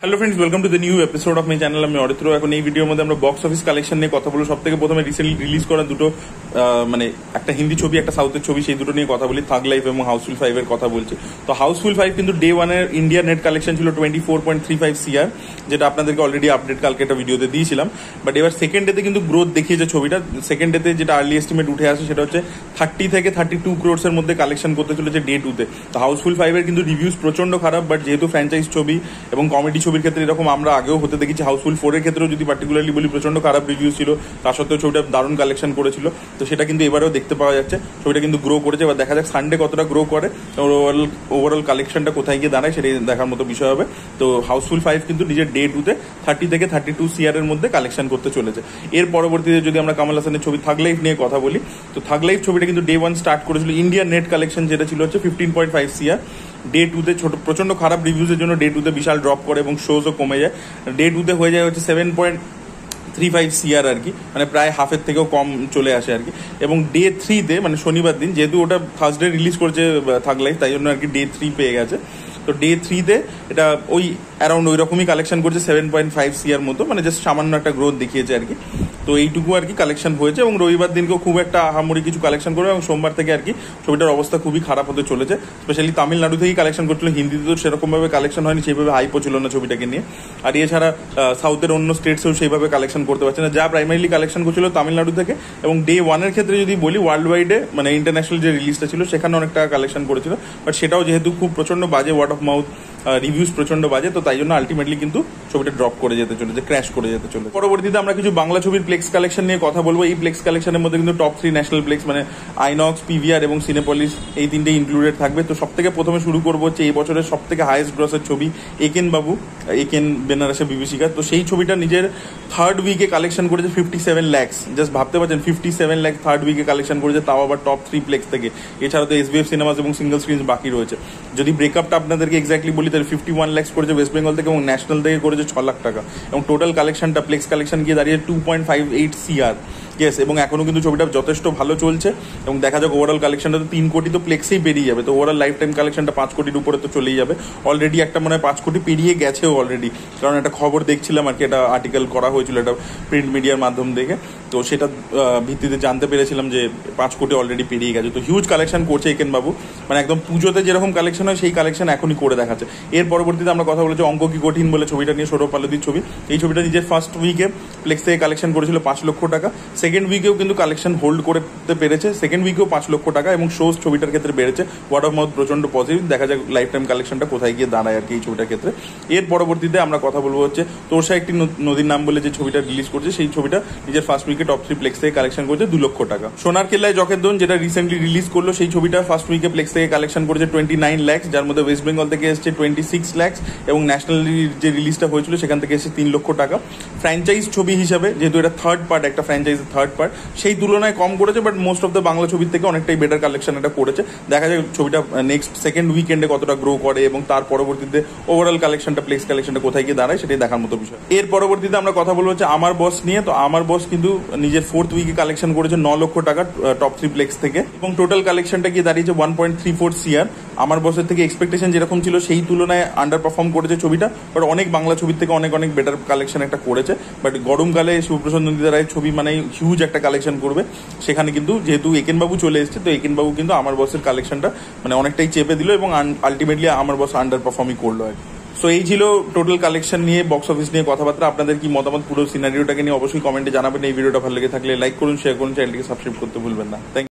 Hello friends, welcome to the new episode of my channel. আমি অরিত্র। এখন এই ভিডিওর মধ্যে আমরা বক্স অফিস কালেকশন নিয়ে কথা বলবো। সব থেকে প্রথমে রিসেন্টলি রিলিজ করা দুটো মানে একটা হিন্দি ছবি, একটা সাউথের ছবি, সেই দুটো নিয়ে কথা বলি। থাগ লাইফ এবং হাউসফুল 5 এর কথা বলছি। তো হাউসফুল 5 কিন্তু ডে 1 এর ইন্ডিয়া নেট কালেকশন ছিল 24.35 CR, যেটা আপনাদেরকে অলরেডি আপডেট কালকে একটা ভিডিওতে দিয়েছিলাম। বাট এবার সেকেন্ড ডেতে কিন্তু গ্রোথ দেখিয়েছে ছবিটা। সেকেন্ড ডেতে যেটা আর্লি এস্টিমেট উঠে আসে সেটা হচ্ছে 30 থেকে 32 crores এর মধ্যে কালেকশন করতে চলেছে ডে 2 তে। তো হাউসফুল 5 এর কিন্তু রিভিউজ প্রচন্ড খারাপ, বাট যেহেতু ফ্র্যাঞ্চাইজ ছবি এবং কমেডি ছবির ক্ষেত্রে এরকম আমরা আগেও হতে দেখেছি। হাউসফুল 4 এর ক্ষেত্রেও যদি পার্টিকুলারলি বলি প্রচন্ড খারাপ রিভিউ ছিল, তার সত্ত্বেও ছবিটা দারুণ কালেকশন করেছিল। তো সেটা কিন্তু এবারেও দেখতে পাওয়া যাচ্ছে, ছবিটা কিন্তু গ্রো করেছে। এবার দেখা যাক সানডে কতটা গ্রো করে, ওভারঅল কালেকশনটা কোথায় গিয়ে দাঁড়ায় সেটাই দেখার মতো বিষয় হবে। তো হাউসফুল 5 কিন্তু নিজের ডে 2 তে 30 থেকে 32 CR এর মধ্যে কালেকশন করতে চলেছে। এর পরবর্তীতে যদি আমরা কামাল হাসানের ছবি থাগ লাইফ নিয়ে কথা বলি, তো থাগ লাইফ ছবিটা কিন্তু ডে 1 স্টার্ট করেছিল। ইন্ডিয়ান নেট কালেকশন যেটা ছিল হচ্ছে 15.5 CR। ডে 2 তে প্রচন্ড খারাপ রিভিউজের জন্য ডে 2 তে বিশাল ড্রপ করে এবং শোজও কমে যায়। ডে 2 তে হয়ে যায় হচ্ছে 7.35 CR আর কি, মানে প্রায় হাফের থেকেও কম চলে আসে আর কি। এবং ডে 3 তে মানে শনিবার দিন, যেহেতু ওটা থার্সডে রিলিজ করেছে থাগ লাইফ, তাই জন্য আর কি ডে 3 পেয়ে গেছে। তো ডে 3 তে এটা ওই অ্যারাউন্ড ওই রকমই কালেকশন করছে 7.5 CR মতো, মানে জাস্ট সামান্য একটা গ্রোথ দেখিয়েছে আর কি। তো এইটুকু আর কি কালেকশন হয়েছে এবং রবিবার দিনকেও খুব একটা আহামরি কিছু কালেকশন করবে এবং সোমবার থেকে আর কি ছবিটার অবস্থা খুবই খারাপ হতে চলেছে। স্পেশালি তামিলনাড়ু থেকেই কালেকশন করছিল, হিন্দিতে তো সেরকমভাবে কালেকশন হয়নি, সেইভাবে হাইপও ছিল না ছবিটাকে নিয়ে। আর এছাড়া সাউথের অন্য স্টেটসেও সেইভাবে কালেকশন করতে পারছে না, যা প্রাইমারিলি কালেকশন করছিল তামিলনাড়ু থেকে। এবং ডে 1 এর ক্ষেত্রে যদি বলি, ওয়ার্ল্ড ওয়াইডে মানে ইন্টারন্যাশনাল যে রিলিজটা ছিল সেখানে অনেক টাকা কালেকশন করেছিল, বাট সেটাও যেহেতু খুব প্রচন্ড বাজে, ওয়ার্ড অফ মাউথ রিভিউজ প্রচন্ড বাজে, তো তাই জন্য আলটিমেটলি কিন্তু ছবিটা ড্রপ করে যেতে চলেছে, ক্র্যাশ করে যেতে চলেছে। পরবর্তীতে আমরা কিছু বাংলা ছবির প্লেক্স কালেকশন নিয়ে কথা বলবো। এই প্লেক্স কালেকশনের মধ্যে কিন্তু টপ 3 ন্যাশনাল প্লেক্স মানে আইনক্স, পিভিআর এবং সিনেপলিস, এই তিনটে ইনক্লুডেড থাকবে। তো সব থেকে প্রথমে শুরু করবো হচ্ছে এই বছরের সব থেকে হাইয়েস্ট গ্রসের ছবি একেন বাবু, একেন বেনারসে বিভীষিকা। তো সেই ছবিটা নিজের থার্ড উইকে কালেকশন করেছে 57 lakhs। জাস্ট ভাবতে পারছেন 57 lakhs থার্ড উইকে কালেকশন করেছে, তাও আবার টপ 3 প্লেক্স থেকে। এছাড়া তো SBF সিনেমাস এবং সিঙ্গল স্ক্রিনস বাকি রয়েছে। যদি ব্রেকআপটা আপনাদেরকে এক্স্যাক্টলি বলি, তাহলে 51 lakhs করেছে ওয়েস্ট বেঙ্গল থেকে এবং ন্যাশনাল থেকে করেছে 6 লাখ টাকা। এবং টোটাল কালেকশনটা প্লেক্স কালেকশন গিয়ে দাঁড়িয়ে 2.58 CR। ইয়েস, এবং এখনো কিন্তু ছবিটা যথেষ্ট ভালো চলছে এবং দেখা যাক ওভারঅল কালেকশনটা তো 3 কোটি তো প্লেক্সেই পেরিয়ে যাবে। তো ওভারঅল লাইফ টাইম কালেকশনটা 5 কোটির উপরে তো চলেই যাবে। অলরেডি একটা মনে হয় 5 কোটি পেরিয়ে গেছেও অলরেডি, কারণ একটা খবর দেখছিলাম আর কি, একটা আর্টিকেল করা হয়েছিল এটা প্রিন্ট মিডিয়ার মাধ্যম থেকে। তো সেটা ভিত্তিতে জানতে পেরেছিলাম যে 5 কোটি অলরেডি পেরিয়ে গেছে। তো হিউজ কালেকশন করছে একেন বাবু, মানে একদম পুজোতে যেরকম কালেকশন হয় সেই কালেকশন এখনই করে দেখাচ্ছে। এর পরবর্তীতে আমরা কথা বলেছি অঙ্ক কি কঠিন বলে ছবিটা নিয়ে, সৌরভ পালদির ছবি। এই ছবিটা নিজের ফার্স্ট উইকে প্লেক্স থেকে কালেকশন করেছিল 5 লক্ষ টাকা। সেকেন্ড উইকেও কিন্তু কালেকশন হোল্ড করতে পেরেছে, সেকেন্ড উইকেও 5 লক্ষ টাকা এবং শোজ ছবিটার ক্ষেত্রে বেড়েছে। ওয়ার্ড অফ মাউথ প্রচন্ড পজিটিভ। দেখা যাক লাইফ টাইম কালেকশনটা কোথায় গিয়ে দাঁড়ায় আর কি এই ছবিটার ক্ষেত্রে। এর পরবর্তীতে আমরা কথা বলবো হচ্ছে তোরসা একটি নদীর নাম বলে যে ছবিটা রিলিজ করছে, সেই ছবিটা নিজের ফার্স্ট উইকে টপ 3 প্লেক্স থেকে কালেকশন করেছে 2 লক্ষ টাকা। সোনার কেল্লায় জকের দোন যেটা রিসেন্টলি রিলিজ করলো, সেই ছবিটা ফার্স্ট উইকে প্লেক্স থেকে কালেকশন করেছে 29 lakhs, যার মধ্যে ওয়েস্ট বেঙ্গল থেকে এসেছে 26 lakhs এবং ন্যাশনাল যে রিলিজটা হয়েছিল সেখান থেকে এসেছে 3 লক্ষ টাকা। ফ্র্যাঞ্চাইজ ছবি হিসাবে যেহেতু এটা থার্ড পার্ট, একটা ফ্র্যাঞ্চাইজের থার্ড পার্ট, সেই তুলনায় কম করেছে, but most of the Bangla ছবির থেকে অনেকটাই বেটার কালেকশন এটা করেছে। দেখা যায় ছবিটা নেক্সট সেকেন্ড উইকেন্ডে কতটা গ্রো করে এবং তার পরবর্তীতে ওভারঅল কালেকশনটা প্লেক্স কালেকশনটা কোথায় গিয়ে দাঁড়ায় সেটাই দেখার মতো বিষয়। এর পরবর্তীতে আমরা কথা বলবো হচ্ছে আমার বস নিয়ে। তো আমার বস কিন্তু নিজের ফোর্থ উইকে কালেকশন করেছে 9 লক্ষ টাকা টপ 3 প্লেক্স থেকে এবং টোটাল কালেকশনটা গিয়ে দাঁড়িয়েছে 1.34 CR। আমার বসের থেকে এক্সপেকটেশন যেরকম ছিল সেই তুলনায় আন্ডার পারফর্ম করেছে ছবিটা, বাট অনেক বাংলা ছবির থেকে অনেক অনেক বেটার কালেকশন একটা করেছে। বাট গরমকালে শিবপ্রসাদ নন্দিতা রায়ের ছবি মানে হিউজ একটা কালেকশন করবে, সেখানে কিন্তু যেহেতু একেন বাবু চলে এসেছে, তো একেন বাবু কিন্তু আমার বসের কালেকশনটা মানে অনেকটাই চেপে দিল এবং আলটিমেটলি আমার বস আন্ডার পারফর্মই করলো আর কি। সো এই ছিল টোটাল কালেকশন নিয়ে, বক্স অফিস নিয়ে কথাবার্তা। আপনাদের কি মতামত পুরো সিনারিওটাকে নিয়ে অবশ্যই কমেন্টে জানাবেন। এই ভিডিওটা ভালো লেগে থাকলে লাইক করুন, শেয়ার করুন, চ্যানেলটিকে সাবস্ক্রাইব করতে ভুলবেন না। Thank you.